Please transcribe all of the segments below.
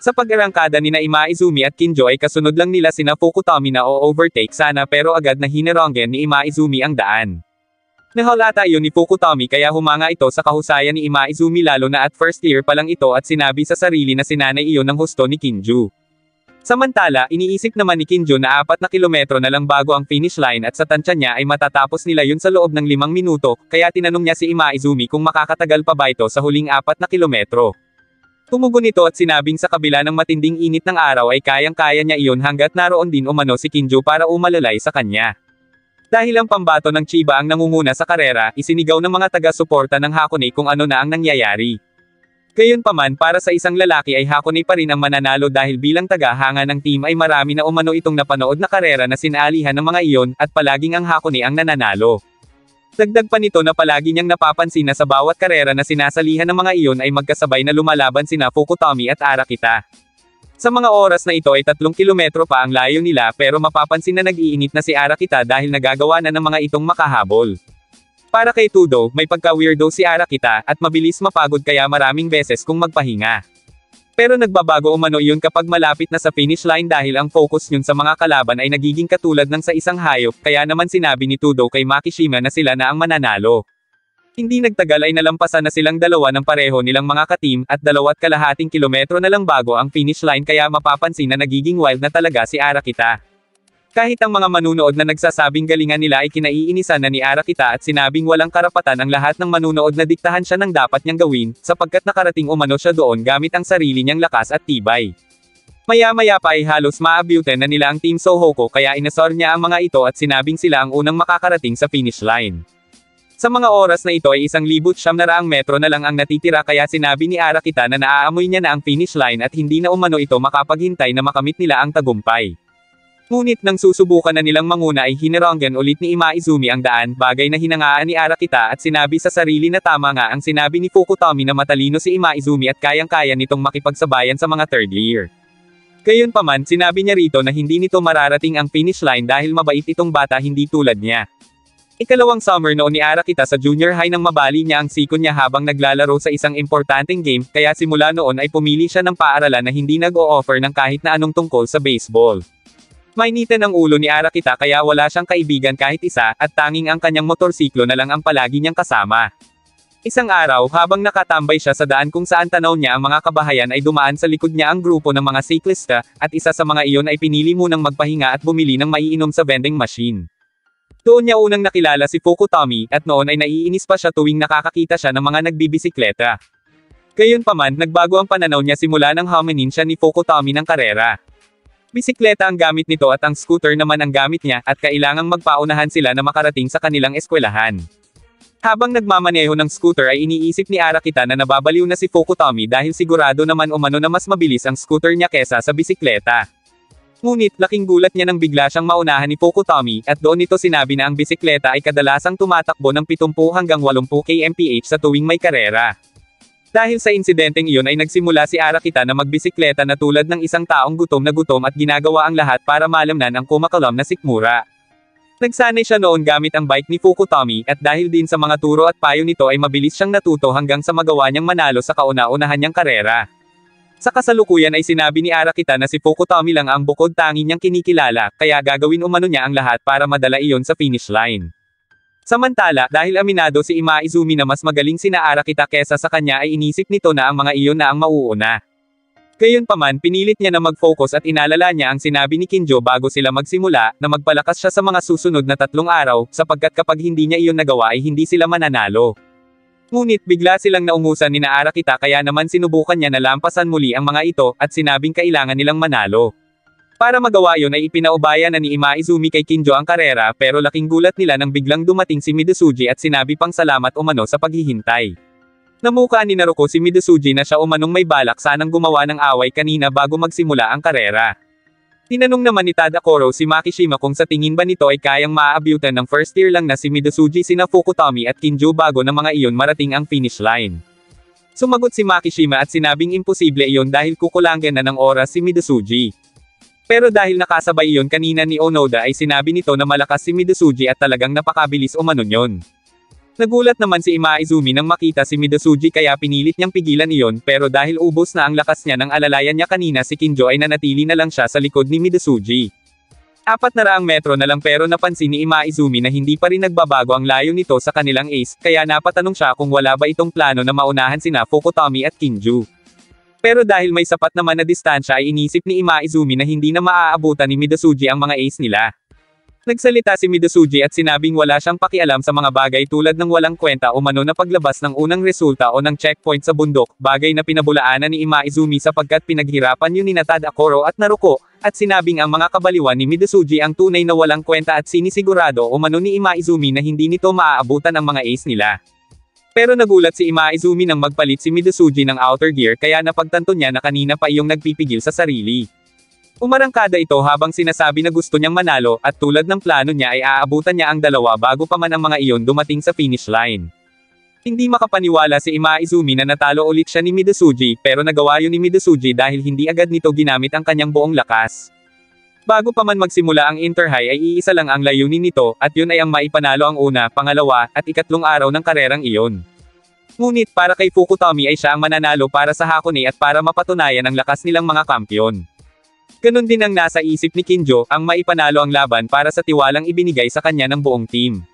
Sa pag-arangkada nina Ima Izumi at Kinjo ay kasunod lang nila sina Fukutomi na o-overtake sana pero agad na hinironggen ni Ima Izumi ang daan. Nahalata iyon ni Fukutomi kaya humanga ito sa kahusayan ni Ima Izumi lalo na at first year pa lang ito at sinabi sa sarili na sinanay iyon ng husto ni Kinjo. Samantala, iniisip naman ni Kinjo na 4 na kilometro na lang bago ang finish line at sa tansya niya ay matatapos nila yun sa loob ng 5 minuto, kaya tinanong niya si Ima Izumi kung makakatagal pa ba ito sa huling 4 na kilometro. Tumugon ito at sinabing sa kabila ng matinding init ng araw ay kayang-kaya niya iyon hanggat naroon din umano si Kinjo para umalalay sa kanya. Dahil ang pambato ng Chiba ang nangunguna sa karera, isinigaw ng mga taga-suporta ng Hakone kung ano na ang nangyayari. Gayunpaman para sa isang lalaki ay Hakone pa rin ang mananalo dahil bilang tagahanga ng team ay marami na umano itong napanood na karera na sinalihan ng mga iyon at palaging ang Hakone ang nananalo. Dagdag pa nito na palagi niyang napapansin na sa bawat karera na sinasalihan ng mga iyon ay magkasabay na lumalaban sina Fukutomi at Arakita. Sa mga oras na ito ay 3 kilometro pa ang layo nila pero mapapansin na nag-iinit na si Arakita dahil nagagawa na ng mga itong makahabol. Para kay Tudo, may pagka-weirdo si Arakita at mabilis mapagod kaya maraming beses kung magpahinga. Pero nagbabago umano iyon kapag malapit na sa finish line dahil ang focus niyon sa mga kalaban ay nagiging katulad ng sa isang hayop kaya naman sinabi ni Tudo kay Makishima na sila na ang mananalo. Hindi nagtagal ay nalampasan na silang dalawa ng pareho nilang mga ka-team at 2.5 kilometro na lang bago ang finish line kaya mapapansin na nagiging wild na talaga si Arakita. Kahit ang mga manunood na nagsasabing galingan nila ay kinaiinisan na ni Arakita at sinabing walang karapatan ang lahat ng manunood na diktahan siya ng dapat niyang gawin, sapagkat nakarating umano siya doon gamit ang sarili niyang lakas at tibay. Maya-maya pa ay halos maabutan na nila ang Team Sohoko kaya inasor niya ang mga ito at sinabing sila ang unang makakarating sa finish line. Sa mga oras na ito ay 1,900 metro na lang ang natitira kaya sinabi ni Arakita na naaamoy niya na ang finish line at hindi na umano ito makapaghintay na makamit nila ang tagumpay. Ngunit nang susubukan na nilang manguna ay hinironggen ulit ni Ima Izumi ang daan, bagay na hinangaan ni Arakita at sinabi sa sarili na tama nga ang sinabi ni Fukutomi na matalino si Ima Izumi at kayang-kaya nitong makipagsabayan sa mga third year. Gayunpaman, sinabi niya rito na hindi nito mararating ang finish line dahil mabait itong bata hindi tulad niya. Ikalawang summer noon ni Arakita sa junior high nang mabali niya ang sikon niya habang naglalaro sa isang importanteng game, kaya simula noon ay pumili siya ng paaralan na hindi nag-o-offer ng kahit na anong tungkol sa baseball. Mainitan ang ulo ni Arakita kaya wala siyang kaibigan kahit isa, at tanging ang kanyang motorsiklo na lang ang palagi niyang kasama. Isang araw, habang nakatambay siya sa daan kung saan tanaw niya ang mga kabahayan ay dumaan sa likod niya ang grupo ng mga siklista, at isa sa mga iyon ay pinili munang magpahinga at bumili ng maiinom sa vending machine. Doon niya unang nakilala si Fukutomi, at noon ay naiinis pa siya tuwing nakakakita siya ng mga nagbibisikleta. Gayunpaman, nagbago ang pananaw niya simula nang haminin siya ni Fukutomi ng karera. Bisikleta ang gamit nito at ang scooter naman ang gamit niya, at kailangang magpaunahan sila na makarating sa kanilang eskwelahan. Habang nagmamaneho ng scooter ay iniisip ni Arakita na nababaliw na si Fukutomi dahil sigurado naman umano na mas mabilis ang scooter niya kesa sa bisikleta. Ngunit, laking gulat niya nang bigla siyang maunahan ni Fukutomi, at doon nito sinabi na ang bisikleta ay kadalasang tumatakbo ng 70 hanggang 80 km/h sa tuwing may karera. Dahil sa insidenteng iyon ay nagsimula si Arakita na magbisikleta na tulad ng isang taong gutom na gutom at ginagawa ang lahat para malamnan ang kumakalam na sikmura. Nagsanay siya noon gamit ang bike ni Fukutomi, at dahil din sa mga turo at payo nito ay mabilis siyang natuto hanggang sa magawa niyang manalo sa kauna-unahan niyang karera. Sa kasalukuyan ay sinabi ni Arakita na si Fukutomi lang ang bukod tangi niyang kinikilala, kaya gagawin umano niya ang lahat para madala iyon sa finish line. Samantala, dahil aminado si Ima Izumi na mas magaling sina Arakita kesa sa kanya ay inisip nito na ang mga iyon na ang mauuna. Gayunpaman, pinilit niya na mag-focus at inalala niya ang sinabi ni Kinjo bago sila magsimula, na magpalakas siya sa mga susunod na 3 araw, sapagkat kapag hindi niya iyon nagawa ay hindi sila mananalo. Ngunit bigla silang naungusan ni Arakita kaya naman sinubukan niya na lampasan muli ang mga ito, at sinabing kailangan nilang manalo. Para magawa yon ay ipinaubaya na ni Ima Izumi kay Kinjo ang karera, pero laking gulat nila nang biglang dumating si Midosuji at sinabi pang salamat umano sa paghihintay. Namuka ni Naruko si Midosuji na siya umanong may balak sanang gumawa ng away kanina bago magsimula ang karera. Tinanong naman ni Tadakoro si Makishima kung sa tingin ba nito ay kayang maaabutan ng first year lang na si Midosuji sina Fukutomi at Kinjo bago ng mga iyon marating ang finish line. Sumagot si Makishima at sinabing imposible iyon dahil kukulangan na ng oras si Midosuji. Pero dahil nakasabay iyon kanina ni Onoda ay sinabi nito na malakas si Midosuji at talagang napakabilis umano nyon. Nagulat naman si Imaizumi nang makita si Midosuji kaya pinilit niyang pigilan iyon pero dahil ubos na ang lakas niya nang alalayan niya kanina si Kinjo ay nanatili na lang siya sa likod ni Midosuji. 400 metro na lang pero napansin ni Imaizumi na hindi pa rin nagbabago ang layo nito sa kanilang ace, kaya napatanong siya kung wala ba itong plano na maunahan sina Fukutomi at Kinju. Pero dahil may sapat naman na distansya ay inisip ni Imaizumi na hindi na maaabutan ni Midosuji ang mga ace nila. Nagsalita si Midosuji at sinabing wala siyang pakialam sa mga bagay tulad ng walang kwenta o mano na paglabas ng unang resulta o ng checkpoint sa bundok, bagay na pinabulaanan ni Imaizumi sapagkat pinaghirapan yun ni Tadakoro at Naruko, at sinabing ang mga kabaliwan ni Midosuji ang tunay na walang kwenta at sinisigurado o mano ni Imaizumi na hindi nito maaabutan ang mga ace nila. Pero nagulat si Imaizumi nang magpalit si Midosuji ng outer gear kaya napagtanto niya na kanina pa iyong nagpipigil sa sarili. Umarangkada ito habang sinasabi na gusto niyang manalo, at tulad ng plano niya ay aabutan niya ang dalawa bago pa man ang mga iyon dumating sa finish line. Hindi makapaniwala si Imaizumi na natalo ulit siya ni Midosuji, pero nagawa yun ni Midosuji dahil hindi agad nito ginamit ang kanyang buong lakas. Bago pa man magsimula ang Interhigh ay iisa lang ang layunin nito, at yun ay ang maipanalo ang una, pangalawa, at ikatlong araw ng karerang iyon. Ngunit para kay Fukutomi ay siya ang mananalo para sa Hakone at para mapatunayan ang lakas nilang mga kampyon. Ganon din ang nasa isip ni Kinjo, ang maipanalo ang laban para sa tiwalang ibinigay sa kanya ng buong team.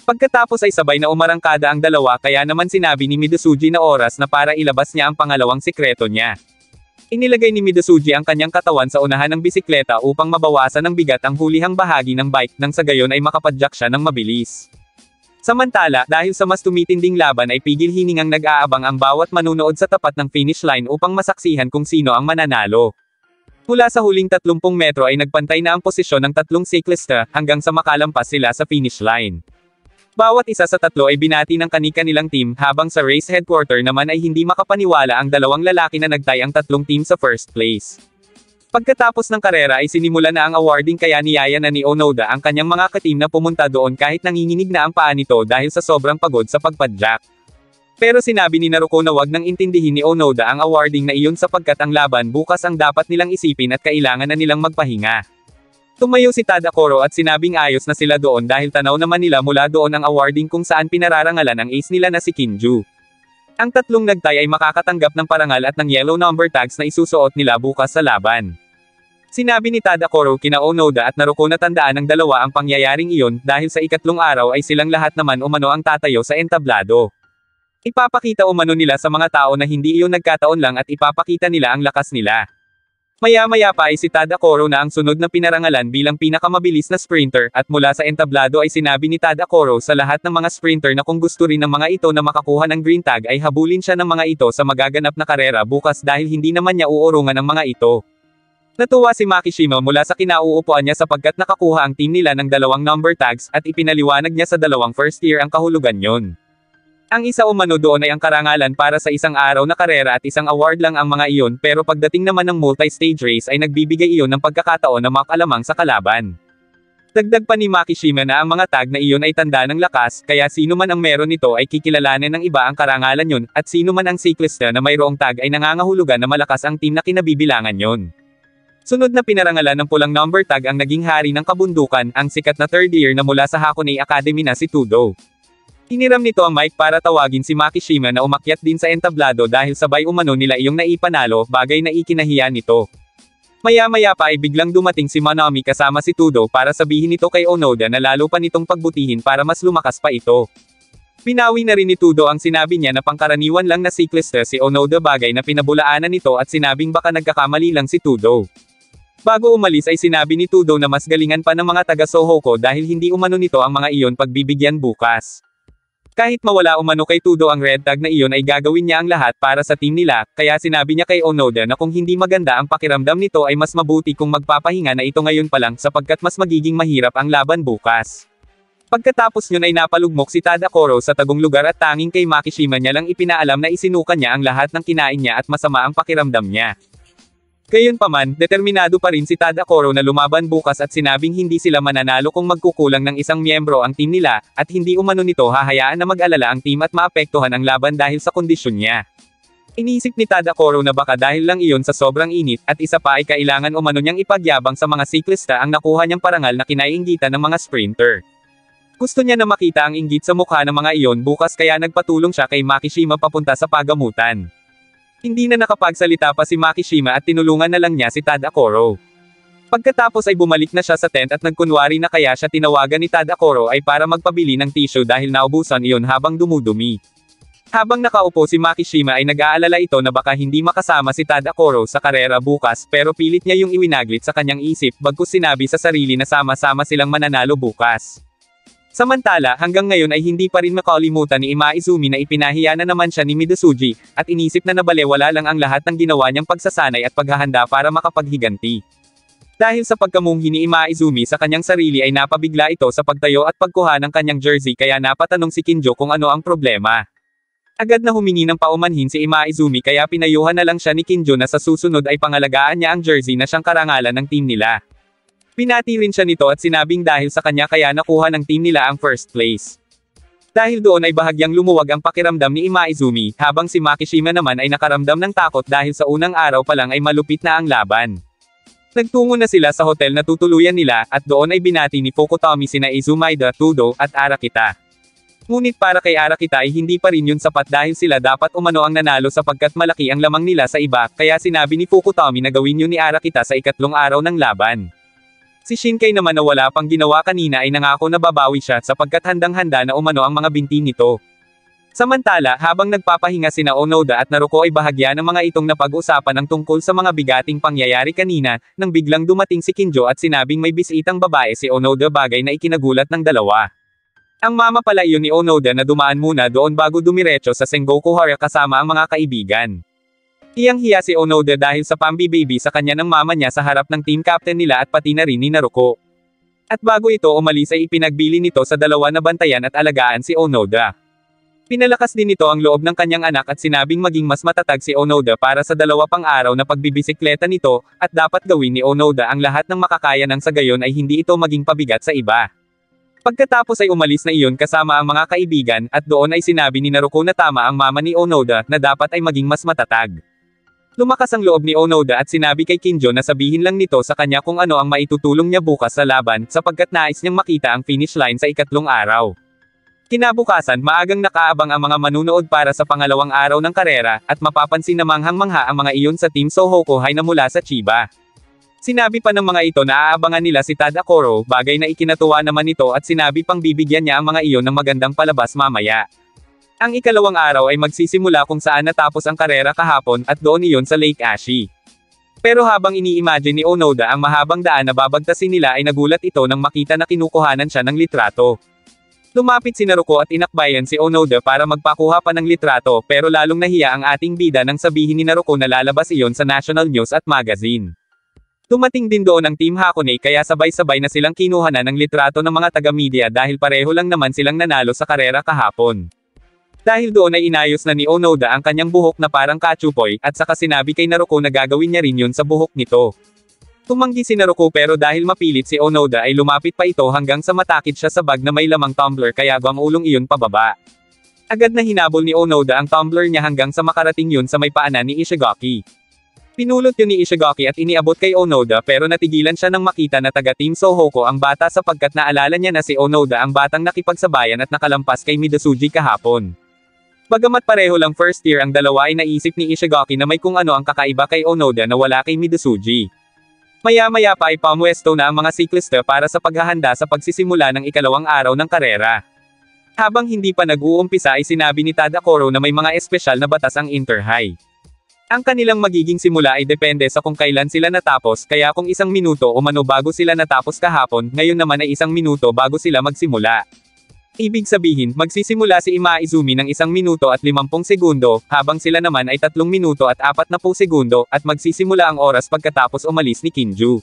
Pagkatapos ay sabay na umarangkada ang dalawa kaya naman sinabi ni Midosuji na oras na para ilabas niya ang pangalawang sikreto niya. Inilagay ni Midosuji ang kanyang katawan sa unahan ng bisikleta upang mabawasan ng bigat ang hulihang bahagi ng bike nang sa gayon ay makapadyak siya ng mabilis. Samantala, dahil sa mas tumitinding laban ay pigil-hiningang nag-aabang ang bawat manunood sa tapat ng finish line upang masaksihan kung sino ang mananalo. Mula sa huling 30 metro ay nagpantay na ang posisyon ng tatlong siklista, hanggang sa makalampas sila sa finish line. Bawat isa sa tatlo ay binati ng kani-kanilang team, habang sa race headquarter naman ay hindi makapaniwala ang dalawang lalaki na nagtay ang tatlong team sa first place. Pagkatapos ng karera ay sinimula na ang awarding kaya niyaya na ni Onoda ang kanyang mga ka-team na pumunta doon kahit nanginginig na ang paa nito dahil sa sobrang pagod sa pagpadyak. Pero sinabi ni Naruko na wag nang intindihin ni Onoda ang awarding na iyon sapagkat ang laban bukas ang dapat nilang isipin at kailangan na nilang magpahinga. Tumayo si Tadakoro at sinabing ayos na sila doon dahil tanaw naman nila mula doon ang awarding kung saan pinararangalan ang ace nila na si Kinju. Ang tatlong nagtay ay makakatanggap ng parangal at ng yellow number tags na isusuot nila bukas sa laban. Sinabi ni Tadakoro kina Onoda at Naruko na tandaan ng dalawa ang pangyayaring iyon dahil sa ikatlong araw ay silang lahat naman umano ang tatayo sa entablado. Ipapakita umano nila sa mga tao na hindi iyon nagkataon lang at ipapakita nila ang lakas nila. Maya-maya pa ay si Tadakoro na ang sunod na pinarangalan bilang pinakamabilis na sprinter, at mula sa entablado ay sinabi ni Tadakoro sa lahat ng mga sprinter na kung gusto rin ng mga ito na makakuha ng green tag ay habulin siya ng mga ito sa magaganap na karera bukas dahil hindi naman niya uurungan ang mga ito. Natuwa si Makishima mula sa kinauupuan niya sapagkat nakakuha ang team nila ng dalawang number tags, at ipinaliwanag niya sa dalawang first year ang kahulugan yon. Ang isa umano doon ay ang karangalan para sa isang araw na karera at isang award lang ang mga iyon, pero pagdating naman ng multi-stage race ay nagbibigay iyon ng pagkakataon na makalamang sa kalaban. Dagdag pa ni Makishima na ang mga tag na iyon ay tanda ng lakas, kaya sino man ang meron nito ay kikilalanin ng iba ang karangalan yon, at sino man ang siklista na mayroong tag ay nangangahulugan na malakas ang team na kinabibilangan yon. Sunod na pinarangalan ng pulang number tag ang naging hari ng kabundukan, ang sikat na third year na mula sa Hakone Academy na si Tudo. Hiniram nito ang mic para tawagin si Makishima na umakyat din sa entablado dahil sabay umano nila iyong naipanalo, bagay na ikinahiya nito. Maya-maya pa ay biglang dumating si Manami kasama si Tudo para sabihin nito kay Onoda na lalo pa nitong pagbutihin para mas lumakas pa ito. Pinawi na rin ni Tudo ang sinabi niya na pangkaraniwan lang na siklista si Onoda, bagay na pinabulaanan nito at sinabing baka nagkakamali lang si Tudo. Bago umalis ay sinabi ni Tudo na mas galingan pa ng mga taga Sohoko dahil hindi umano nito ang mga iyon pagbibigyan bukas. Kahit mawala umano kay Tudo ang red tag na iyon ay gagawin niya ang lahat para sa team nila, kaya sinabi niya kay Onoda na kung hindi maganda ang pakiramdam nito ay mas mabuti kung magpapahinga na ito ngayon pa lang sapagkat mas magiging mahirap ang laban bukas. Pagkatapos yun ay napalugmok si Tadakoro sa tagong lugar at tanging kay Makishima niya lang ipinaalam na isinuka niya ang lahat ng kinain niya at masama ang pakiramdam niya. Gayunpaman, determinado pa rin si Tadakoro na lumaban bukas at sinabing hindi sila mananalo kung magkukulang ng isang miyembro ang team nila, at hindi umano nito hahayaan na mag-alala ang team at maapektuhan ang laban dahil sa kondisyon niya. Inisip ni Tadakoro na baka dahil lang iyon sa sobrang init, at isa pa ay kailangan umano niyang ipagyabang sa mga siklista ang nakuha niyang parangal na kinaiinggitan ng mga sprinter. Gusto niya na makita ang inggit sa mukha ng mga iyon bukas kaya nagpatulong siya kay Makishima papunta sa pagamutan. Hindi na nakapagsalita pa si Makishima at tinulungan na lang niya si Tadakoro. Pagkatapos ay bumalik na siya sa tent at nagkunwari na kaya siya tinawagan ni Tadakoro ay para magpabili ng tissue dahil naubusan iyon habang dumudumi. Habang nakaupo si Makishima ay nag-aalala ito na baka hindi makasama si Tadakoro sa karera bukas pero pilit niya yung iwinaglit sa kanyang isip bagkus sinabi sa sarili na sama-sama silang mananalo bukas. Samantala, hanggang ngayon ay hindi pa rin makalimutan ni Imaizumi na ipinahiya na naman siya ni Midosuji, at inisip na nabalewala lang ang lahat ng ginawa niyang pagsasanay at paghahanda para makapaghiganti. Dahil sa pagkamunghi ni Imaizumi sa kanyang sarili ay napabigla ito sa pagtayo at pagkuha ng kanyang jersey kaya napatanong si Kinjo kung ano ang problema. Agad na humingi ng paumanhin si Imaizumi kaya pinayuhan na lang siya ni Kinjo na sa susunod ay pangalagaan niya ang jersey na siyang karangalan ng team nila. Pinati rin siya nito at sinabing dahil sa kanya kaya nakuha ng team nila ang first place. Dahil doon ay bahagyang lumuwag ang pakiramdam ni Imaizumi, habang si Makishima naman ay nakaramdam ng takot dahil sa unang araw pa lang ay malupit na ang laban. Nagtungo na sila sa hotel na tutuluyan nila, at doon ay binati ni Fukutomi sina Izumaida, Tudo, at Arakita. Ngunit para kay Arakita ay hindi pa rin yun sapat dahil sila dapat umano ang nanalo sapagkat malaki ang lamang nila sa iba, kaya sinabi ni Fukutomi na gawin yun ni Arakita sa ikatlong araw ng laban. Si Shinkei naman na wala pang ginawa kanina ay nangako na babawi siya sapagkat handang-handa na umano ang mga binti nito. Samantala, habang nagpapahinga sina Onoda at Naruko ay bahagya ng mga itong napag-usapan ng tungkol sa mga bigating pangyayari kanina, nang biglang dumating si Kinjo at sinabing may bisitang babae si Onoda bagay na ikinagulat ng dalawa. Ang mama pala iyon ni Onoda na dumaan muna doon bago dumiretso sa Sengoku Hara kasama ang mga kaibigan. Hiyang-hiya si Onoda dahil sa pambi-baby sa kanya ng mama niya sa harap ng team captain nila at pati na rin ni Naruko. At bago ito umalis ay ipinagbili nito sa dalawa na bantayan at alagaan si Onoda. Pinalakas din nito ang loob ng kanyang anak at sinabing maging mas matatag si Onoda para sa dalawa pang araw na pagbibisikleta nito, at dapat gawin ni Onoda ang lahat ng makakaya nang sa gayon ay hindi ito maging pabigat sa iba. Pagkatapos ay umalis na iyon kasama ang mga kaibigan, at doon ay sinabi ni Naruko na tama ang mama ni Onoda na dapat ay maging mas matatag. Lumakas ang loob ni Onoda at sinabi kay Kinjo na sabihin lang nito sa kanya kung ano ang maitutulong niya bukas sa laban sapagkat nais niyang makita ang finish line sa ikatlong araw. Kinabukasan, maagang nakaabang ang mga manunood para sa pangalawang araw ng karera, at mapapansin na manghang-mangha ang mga iyon sa Team Sohoku High na mula sa Chiba. Sinabi pa ng mga ito na aabangan nila si Tadakoro, bagay na ikinatuwa naman ito at sinabi pang bibigyan niya ang mga iyon ng magandang palabas mamaya. Ang ikalawang araw ay magsisimula kung saan natapos ang karera kahapon at doon iyon sa Lake Ashi. Pero habang ini-imagine ni Onoda ang mahabang daan na babagtasin nila ay nagulat ito nang makita na kinukuhanan siya ng litrato. Lumapit si Naruko at inakbayan si Onoda para magpakuha pa ng litrato pero lalong nahiya ang ating bida nang sabihin ni Naruko na lalabas iyon sa National News at Magazine. Dumating din doon ang Team Hakone kaya sabay-sabay na silang kinuha na ng litrato ng mga taga-media dahil pareho lang naman silang nanalo sa karera kahapon. Dahil doon ay inayos na ni Onoda ang kanyang buhok na parang kachupoy, at saka sinabi kay Naruko na gagawin niya rin yun sa buhok nito. Tumanggi si Naruko pero dahil mapilit si Onoda ay lumapit pa ito hanggang sa matakit siya sa bag na may lamang tumbler kaya ulong iyon pababa. Agad na hinabol ni Onoda ang tumbler niya hanggang sa makarating yun sa may paanan ni Ishigaki. Pinulot yun ni Ishigaki at iniabot kay Onoda pero natigilan siya nang makita na taga Team Sohoku ang bata sapagkat naalala niya na si Onoda ang batang nakipagsabayan at nakalampas kay Midosuji kahapon. Bagamat pareho lang first year ang dalawa ay naisip ni Ishigaki na may kung ano ang kakaiba kay Onoda na wala kay Midosuji. Maya-maya pa ay pamwesto na ang mga siklista para sa paghahanda sa pagsisimula ng ikalawang araw ng karera. Habang hindi pa nag-uumpisa ay sinabi ni Tadakoro na may mga espesyal na batas ang Inter-High. Ang kanilang magiging simula ay depende sa kung kailan sila natapos kaya kung 1 minuto o mano bago sila natapos kahapon, ngayon naman ay 1 minuto bago sila magsimula. Ibig sabihin, magsisimula si Imaizumi ng 1 minuto at 50 segundo, habang sila naman ay 3 minuto at 40 segundo, at magsisimula ang oras pagkatapos umalis ni Kinju.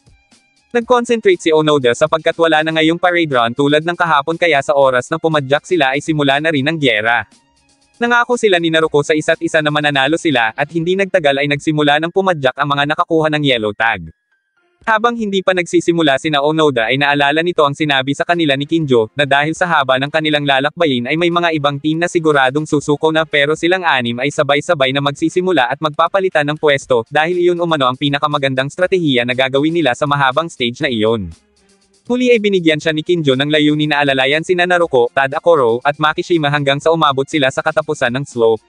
Nag-concentrate si Onoda sapagkat wala na ngayong parade run tulad ng kahapon kaya sa oras na pumadyak sila ay simula na rin ang gyera. Nangako sila ni Naruko sa isa't isa na mananalo sila, at hindi nagtagal ay nagsimula ng pumadyak ang mga nakakuha ng yellow tag. Habang hindi pa nagsisimula sina Onoda ay naalala nito ang sinabi sa kanila ni Kinjo, na dahil sa haba ng kanilang lalakbayin ay may mga ibang team na siguradong susuko na pero silang anim ay sabay-sabay na magsisimula at magpapalitan ng pwesto, dahil iyon umano ang pinakamagandang stratehiya na gagawin nila sa mahabang stage na iyon. Huli ay binigyan siya ni Kinjo ng layunin na alalayan sina Naruko, Tadakoro, at Makishima hanggang sa umabot sila sa katapusan ng slope.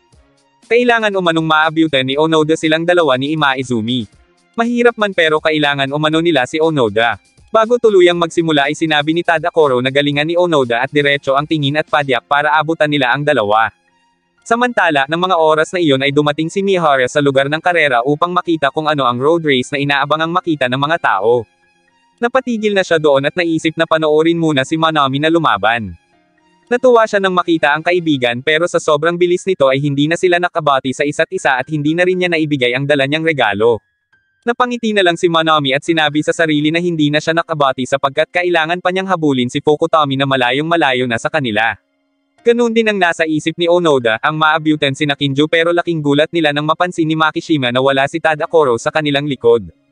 Kailangan umanong maabyutan ni Onoda silang dalawa ni Imaizumi. Mahirap man pero kailangan umano nila si Onoda. Bago tuluyang magsimula ay sinabi ni Tadakoro na galingan ni Onoda at diretso ang tingin at padyak para abutan nila ang dalawa. Samantala, ng mga oras na iyon ay dumating si Mihara sa lugar ng karera upang makita kung ano ang road race na inaabangang makita ng mga tao. Napatigil na siya doon at naisip na panoorin muna si Manami na lumaban. Natuwa siya nang makita ang kaibigan pero sa sobrang bilis nito ay hindi na sila nakabati sa isa't isa at hindi na rin niya naibigay ang dala niyang regalo. Napangiti na lang si Manami at sinabi sa sarili na hindi na siya nakabati sapagkat kailangan pa niyang habulin si Fukutami na malayong malayo na sa kanila. Ganun din ang nasa isip ni Onoda, ang maabyutan sina Kinjo pero laking gulat nila nang mapansin ni Makishima na wala si Tadakoro sa kanilang likod.